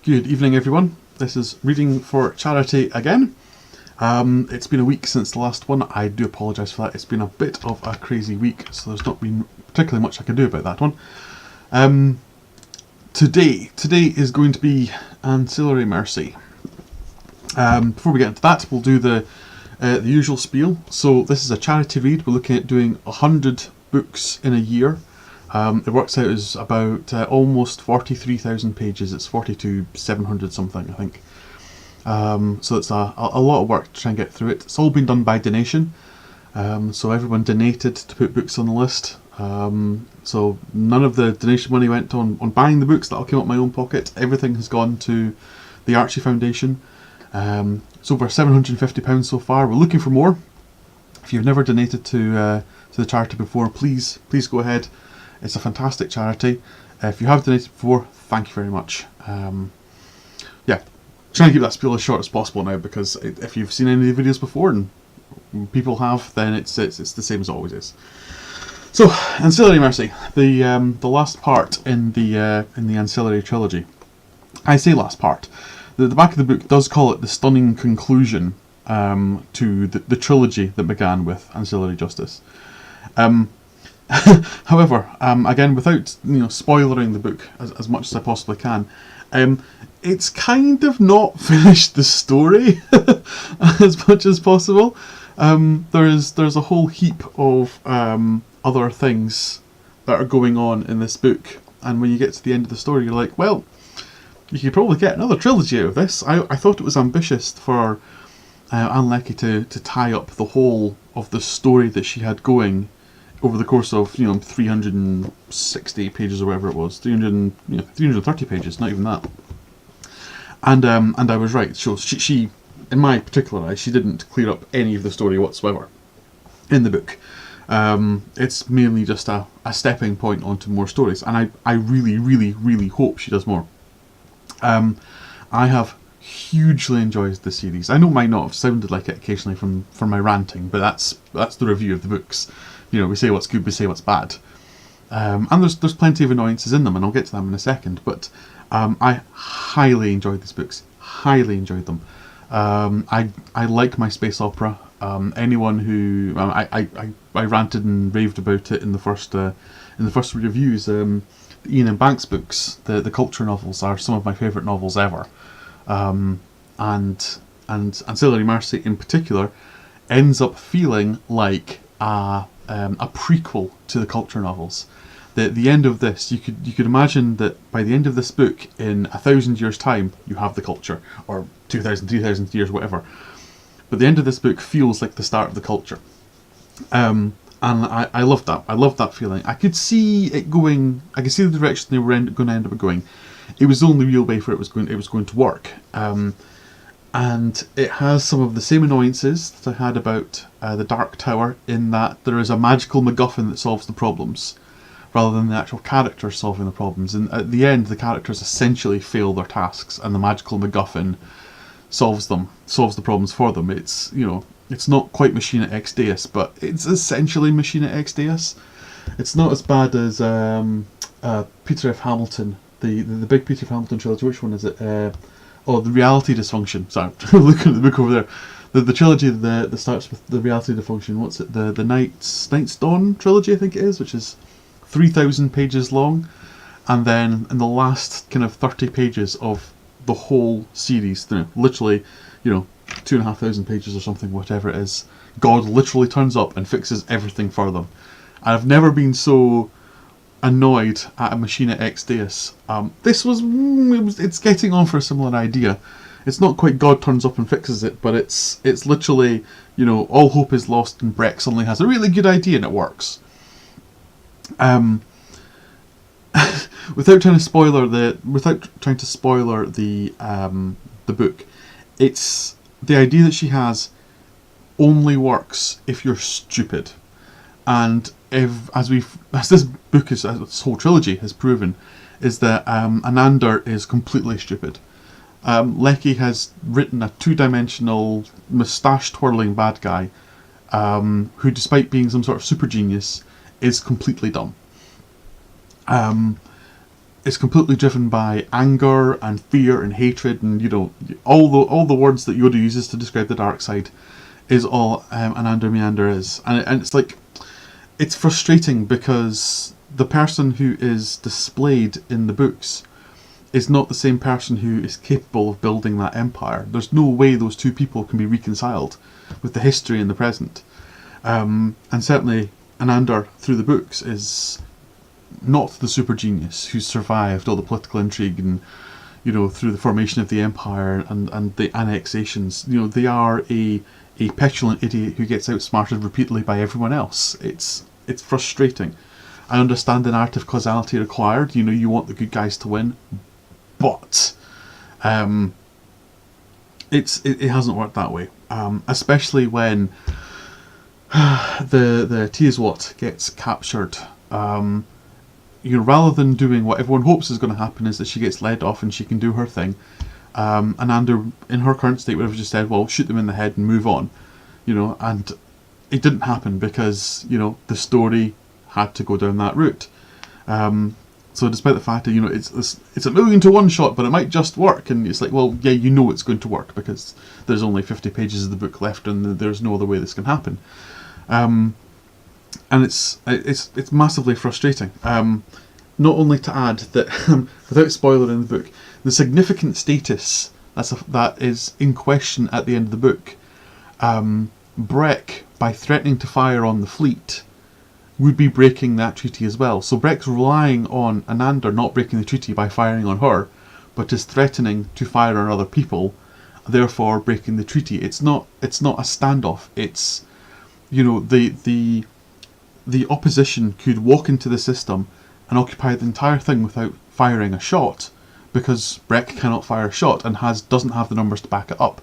Good evening, everyone. This is Reading for Charity again. It's been a week since the last one. I do apologise for that. It's been a bit of a crazy week, so there's not been particularly much I can do about that one. Today is going to be Ancillary Mercy. Before we get into that, we'll do the usual spiel. So this is a charity read. We're looking at doing 100 books in a year. It works out as about almost 43,000 pages. It's 42,700 something, I think. So it's a lot of work to try and get through it. It's all been done by donation. So everyone donated to put books on the list. So none of the donation money went on buying the books. That'll come out of my own pocket. Everything has gone to the Archie Foundation. It's over £750 so far. We're looking for more. If you've never donated to the charity before, please go ahead. It's a fantastic charity. If you have donated before, thank you very much. Yeah, trying to keep that spiel as short as possible now, because if you've seen any of the videos before, and people have, then it's the same as it always is. So, Ancillary Mercy, the last part in the Ancillary trilogy. I say last part. The back of the book does call it the stunning conclusion to the trilogy that began with Ancillary Justice. However, again, without spoilering the book as much as I possibly can, it's kind of not finished the story as much as possible. There's a whole heap of other things that are going on in this book, and when you get to the end of the story, you're like, well, you could probably get another trilogy out of this. I thought it was ambitious for Ann Leckie to tie up the whole of the story that she had going over the course of 360 pages or whatever it was, 330 pages, not even that. And I was right. So she, in my particular eye, she didn't clear up any of the story whatsoever in the book. It's mainly just a stepping point onto more stories, and I really hope she does more. I have hugely enjoyed the series. I know it might not have sounded like it occasionally from my ranting, but that's the review of the books. We say what's good, we say what's bad. And there's plenty of annoyances in them, and I'll get to them in a second, but I highly enjoyed these books. Highly enjoyed them. I like my space opera. Anyone who... I ranted and raved about it in the first reviews. The Ian and Banks books, the culture novels, are some of my favourite novels ever. And Ancillary Mercy in particular ends up feeling like a prequel to the culture novels. The end of this, you could imagine that by the end of this book, in 1,000 years' time, you have the culture, or 2,000, 3,000 years, whatever. But the end of this book feels like the start of the culture, and I loved that. I loved that feeling. I could see it going. I could see the direction they were going to end up going. It was the only real way for it was going to work. And it has some of the same annoyances that I had about the Dark Tower, in that there is a magical MacGuffin that solves the problems, rather than the actual characters solving the problems. And at the end, the characters essentially fail their tasks, and the magical MacGuffin solves the problems for them. It's it's not quite Machina X Deus, but it's essentially Machina X Deus. It's not as bad as Peter F. Hamilton, the big Peter F. Hamilton trilogy. Which one is it? The Reality Dysfunction. Sorry, looking at the book over there. The trilogy that starts with the Reality Dysfunction. What's it? The Night's Dawn trilogy, I think it is, which is 3,000 pages long, and then in the last kind of 30 pages of the whole series, literally, 2,500 pages or something, whatever it is, God literally turns up and fixes everything for them. I've never been so annoyed at a Machina X Deus. It's getting on for a similar idea. It's not quite God turns up and fixes it, but it's literally, all hope is lost, and Breck suddenly has a really good idea and it works. Without trying to spoiler the book, it's the idea that she has only works if you're stupid, and as this whole trilogy has proven, is that Anandar is completely stupid. Leckie has written a two-dimensional moustache-twirling bad guy who, despite being some sort of super genius, is completely dumb. is completely driven by anger and fear and hatred, and all the words that Yoda uses to describe the dark side is all Anandar Meander is, and it's like, it's frustrating because the person who is displayed in the books is not the same person who is capable of building that empire. There's no way those two people can be reconciled with the history and the present. And certainly Anandar, through the books, is not the super genius who survived all the political intrigue and, through the formation of the empire and the annexations. They are a petulant idiot who gets outsmarted repeatedly by everyone else. It's frustrating. I understand the narrative causality required. You want the good guys to win, but it hasn't worked that way. Especially when the Tiamat gets captured. Rather than doing what everyone hopes is going to happen, is that she gets led off and she can do her thing. Anandar, in her current state, would have just said, well, shoot them in the head and move on. And it didn't happen because, the story had to go down that route. So despite the fact that, it's a 1,000,000 to 1 shot, but it might just work. And it's like, well, yeah, it's going to work because there's only 50 pages of the book left and there's no other way this can happen. And it's massively frustrating. Not only to add that, without spoiler in the book, the significant status that is in question at the end of the book, Breck, by threatening to fire on the fleet, would be breaking that treaty as well. So Breck's relying on Anandar not breaking the treaty by firing on her, but is threatening to fire on other people, therefore breaking the treaty. It's not a standoff. It's, the opposition could walk into the system and occupy the entire thing without firing a shot, because Breck cannot fire a shot and doesn't have the numbers to back it up.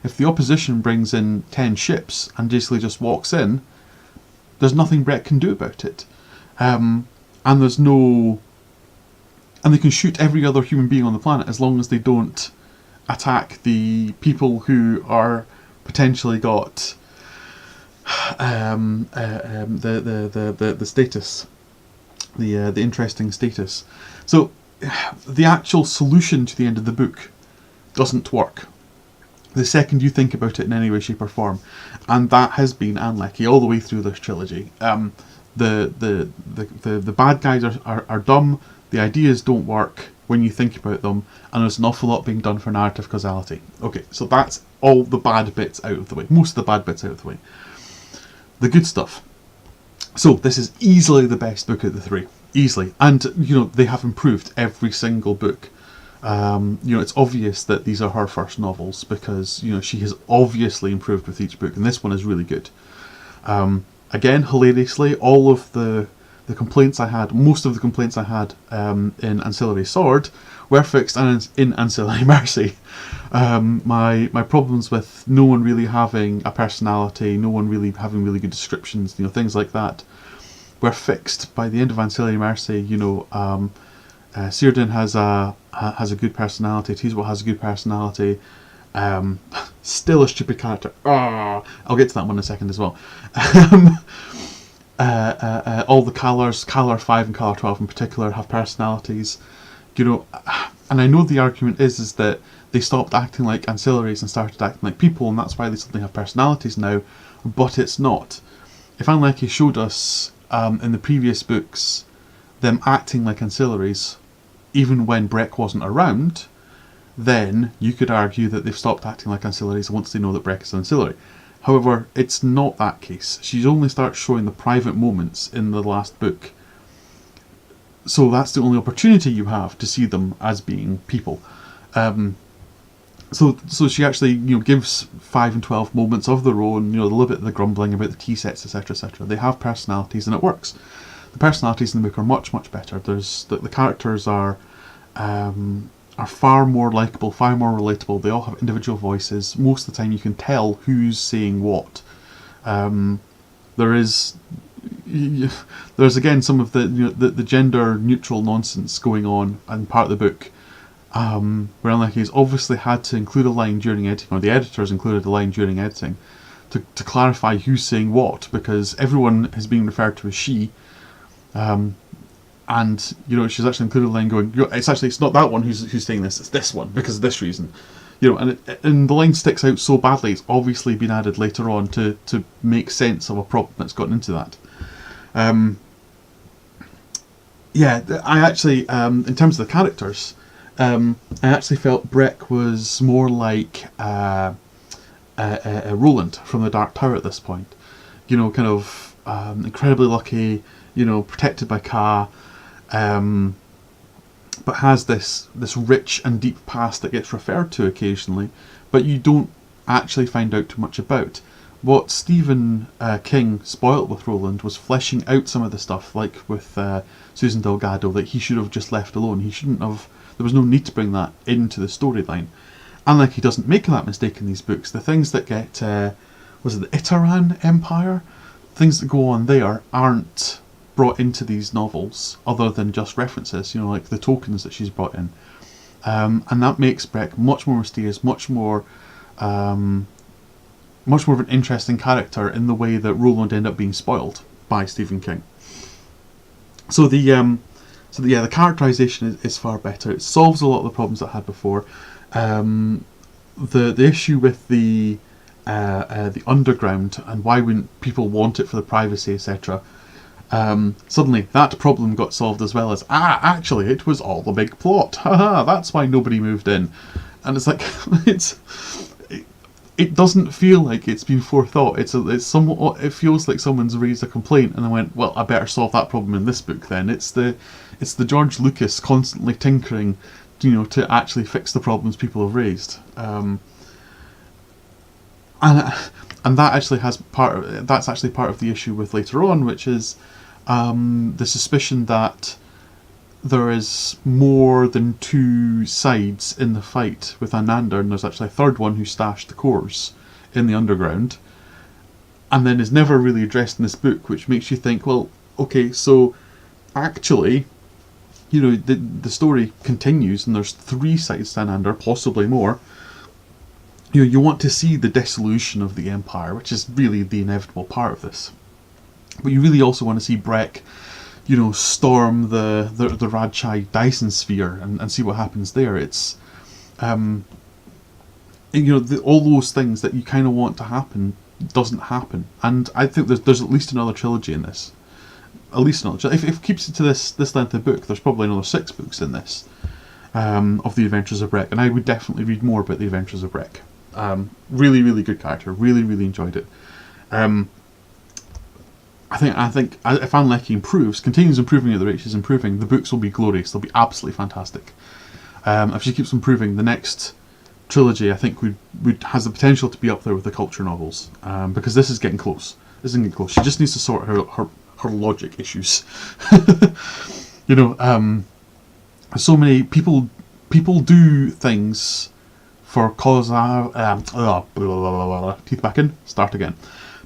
If the opposition brings in 10 ships and basically just walks in, there's nothing Breck can do about it. And they can shoot every other human being on the planet as long as they don't attack the people who are potentially got the status, the interesting status. So the actual solution to the end of the book doesn't work the second you think about it in any way, shape or form, and that has been unlucky all the way through this trilogy. The bad guys are dumb, the ideas don't work when you think about them, and there's an awful lot being done for narrative causality. Okay, so that's all the bad bits out of the way, most of the bad bits out of the way. The good stuff. So this is easily the best book of the three, easily, and they have improved every single book. It's obvious that these are her first novels because she has obviously improved with each book, and this one is really good. Again, hilariously, all of the complaints I had, most of the complaints I had in Ancillary Sword were fixed in Ancillary Mercy. My problems with no one really having a personality, no one really having really good descriptions, things like that, were fixed by the end of Ancillary Mercy. Círdan has a good personality. Tiamat has a good personality. Still a stupid character. I'll get to that one in a second as well. All the Calars, Calar 5 and Calar 12 in particular, have personalities. And I know the argument is that they stopped acting like ancillaries and started acting like people, and that's why they suddenly have personalities now. But it's not. If Unlucky showed us in the previous books them acting like ancillaries, even when Breck wasn't around, then you could argue that they've stopped acting like ancillaries once they know that Breck is an ancillary. However, it's not that case. She only starts showing the private moments in the last book. So that's the only opportunity you have to see them as being people. So she actually gives 5 and 12 moments of their own, a little bit of the grumbling about the tea sets, etc, etc. They have personalities and it works. The personalities in the book are much, much better. The characters are far more likeable, far more relatable. They all have individual voices. Most of the time you can tell who's saying what. There's again some of the gender neutral nonsense going on in part of the book, where Unlucky has obviously had to include a line during editing, or the editors included a line during editing, to clarify who's saying what, because everyone is being referred to as she. and she's actually included a line going, it's not that one who's saying this, it's this one because of this reason. And the line sticks out so badly. It's obviously been added later on to make sense of a problem that's gotten into that. I actually, in terms of the characters, I actually felt Breck was more like Roland from the Dark Tower at this point. Kind of incredibly lucky, protected by Ka, but has this rich and deep past that gets referred to occasionally, but you don't actually find out too much about. What Stephen King spoilt with Roland was fleshing out some of the stuff, like with Susan Delgado, that he should have just left alone. He shouldn't have. There was no need to bring that into the storyline. And like he doesn't make that mistake in these books. The things that get was it the Itaran Empire? Things that go on there aren't brought into these novels other than just references, like the tokens that she's brought in. And that makes Breck much more mysterious, much more of an interesting character in the way that Roland ended up being spoiled by Stephen King. So the characterization is far better. It solves a lot of the problems that I had before. The issue with the underground and why wouldn't people want it for the privacy, etc. Suddenly that problem got solved as well as actually it was all a big plot. Haha, that's why nobody moved in. And it's like it doesn't feel like it's been forethought. It feels like someone's raised a complaint and then went, well, I better solve that problem in this book then. It's the George Lucas constantly tinkering, to actually fix the problems people have raised. And that actually that's actually part of the issue with later on, which is the suspicion that there is more than two sides in the fight with Anander, and there's actually a third one who stashed the cores in the underground, and then is never really addressed in this book, which makes you think, well, okay, so actually, the story continues, and there's three sides to Anander, possibly more. You want to see the dissolution of the Empire, which is really the inevitable part of this. But you really also want to see Breck, storm the Radchai Dyson sphere and see what happens there. It's, all those things that you kind of want to happen doesn't happen. And I think there's at least another trilogy in this. At least another. If it keeps it to this length of book, there's probably another 6 books in this of the Adventures of Breck, and I would definitely read more about the Adventures of Breck. Really, really good character. Really, really enjoyed it. I think if Ann Leckie continues improving at the rate she's improving, the books will be glorious. They'll be absolutely fantastic. If she keeps improving, the next trilogy I think has the potential to be up there with the culture novels, because this is getting close. She just needs to sort her logic issues. So many people do things for teeth back in, start again.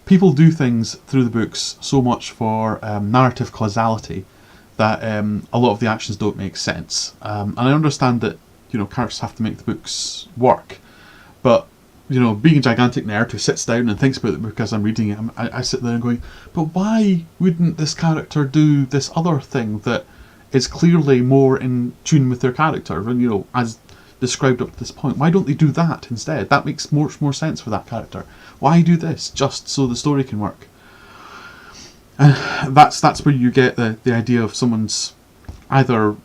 People do things through the books so much for narrative causality that a lot of the actions don't make sense. And I understand that characters have to make the books work, but being a gigantic nerd who sits down and thinks about it because I'm reading it, I sit there and going, but why wouldn't this character do this other thing that is clearly more in tune with their character? And as described up to this point, why don't they do that instead? That makes much more sense for that character. Why do this just so the story can work? And that's where you get the idea of someone's either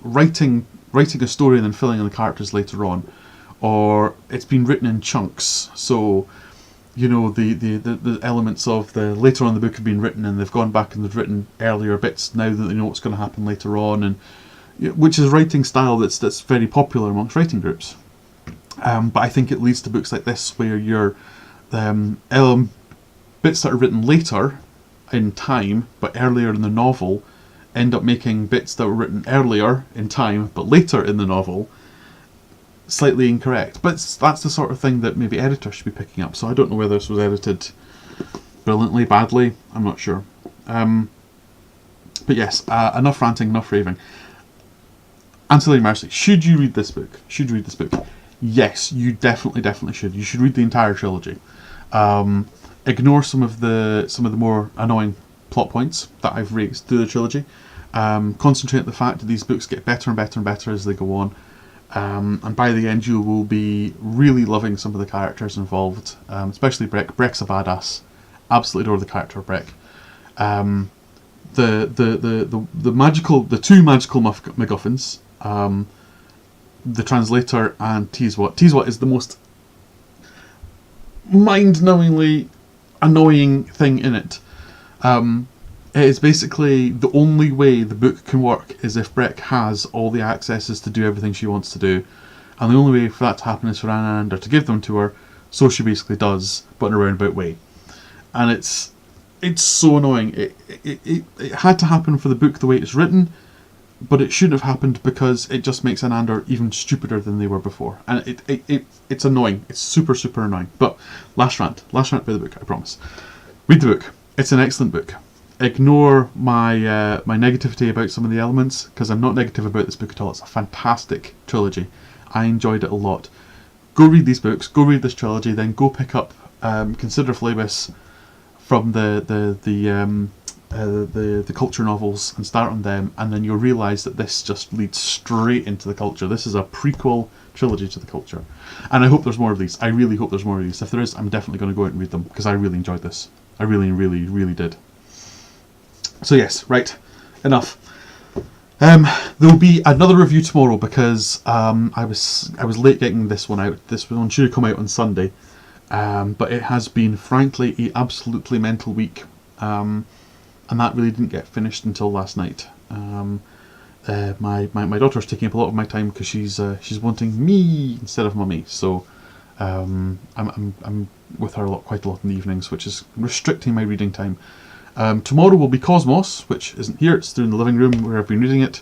writing a story and then filling in the characters later on, or it's been written in chunks. So the elements of the later on in the book have been written, and they've gone back and they've written earlier bits now that they know what's going to happen later on, and which is a writing style that's very popular amongst writing groups. But I think it leads to books like this where your bits that are written later in time but earlier in the novel end up making bits that were written earlier in time but later in the novel slightly incorrect. But that's the sort of thing that maybe editors should be picking up. So I don't know whether this was edited brilliantly, badly, I'm not sure. But yes, enough ranting, enough raving. Ancillary Mercy. Should you read this book? Yes, you definitely should. You should read the entire trilogy. Ignore some of the more annoying plot points that I've raised through the trilogy, Concentrate on the fact that these books get better and better and better as they go on. And by the end, you will be really loving some of the characters involved, especially Breck. Breck's a badass. Absolutely adore the character of Breck. The two magical MacGuffins, the translator and Teaswat. Teaswat is the most mind-numbingly annoying thing in it. It is basically the only way the book can work is if Breck has all the accesses to do everything she wants to do, and the only way for that to happen is for Annander to give them to her, so she basically does, but in a roundabout way. And it's so annoying. It had to happen for the book the way it's written, but it shouldn't have happened because it just makes Annander even stupider than they were before. And it's annoying. It's super, super annoying. But last rant by the book, I promise. Read the book. It's an excellent book. Ignore my my negativity about some of the elements, because I'm not negative about this book at all. It's a fantastic trilogy. I enjoyed it a lot. Go read these books, go read this trilogy, then go pick up Consider Phlebas from the culture novels and start on them, and then you'll realise that this just leads straight into the culture. This is a prequel trilogy to the culture. And I hope there's more of these. I really hope there's more of these. If there is, I'm definitely going to go out and read them, because I really enjoyed this. I really, really, really did. So yes, right, enough. There will be another review tomorrow because I was late getting this one out. This one should have come out on Sunday, but it has been frankly an absolutely mental week, and that really didn't get finished until last night. My daughter's taking up a lot of my time because she's wanting me instead of mummy. So I'm with her quite a lot in the evenings, which is restricting my reading time. Tomorrow will be Cosmos, which isn't here, it's through in the living room where I've been reading it.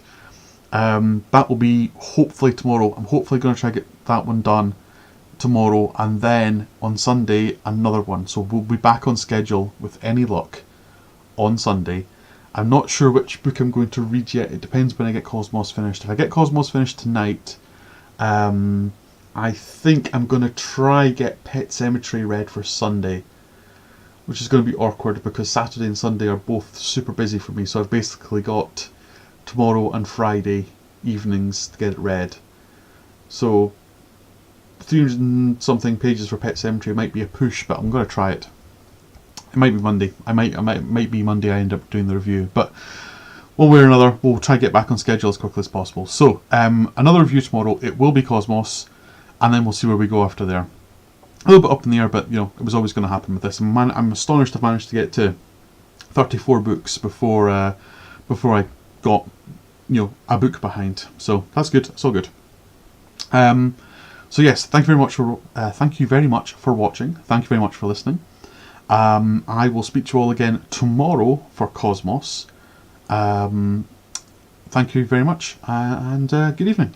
That will be hopefully tomorrow. I'm hopefully going to try to get that one done tomorrow, and then on Sunday another one. So we'll be back on schedule with any luck on Sunday. I'm not sure which book I'm going to read yet. It depends when I get Cosmos finished. If I get Cosmos finished tonight, I think I'm going to try get Pet Sematary read for Sunday, which is going to be awkward because Saturday and Sunday are both super busy for me, so I've basically got tomorrow and Friday evenings to get it read. So 300 and something pages for Pet Sematary might be a push, but I'm going to try it. It might be Monday. I might be Monday I end up doing the review, but one way or another we'll try to get back on schedule as quickly as possible. So another review tomorrow. It will be Cosmos, and then we'll see where we go after there. A little bit up in the air, but you know, it was always going to happen with this. I'm astonished I've managed to get to 34 books before I got, you know, a book behind. So that's good. It's all good. So yes, thank you very much for watching. Thank you very much for listening. I will speak to you all again tomorrow for Cosmos. Thank you very much, and good evening.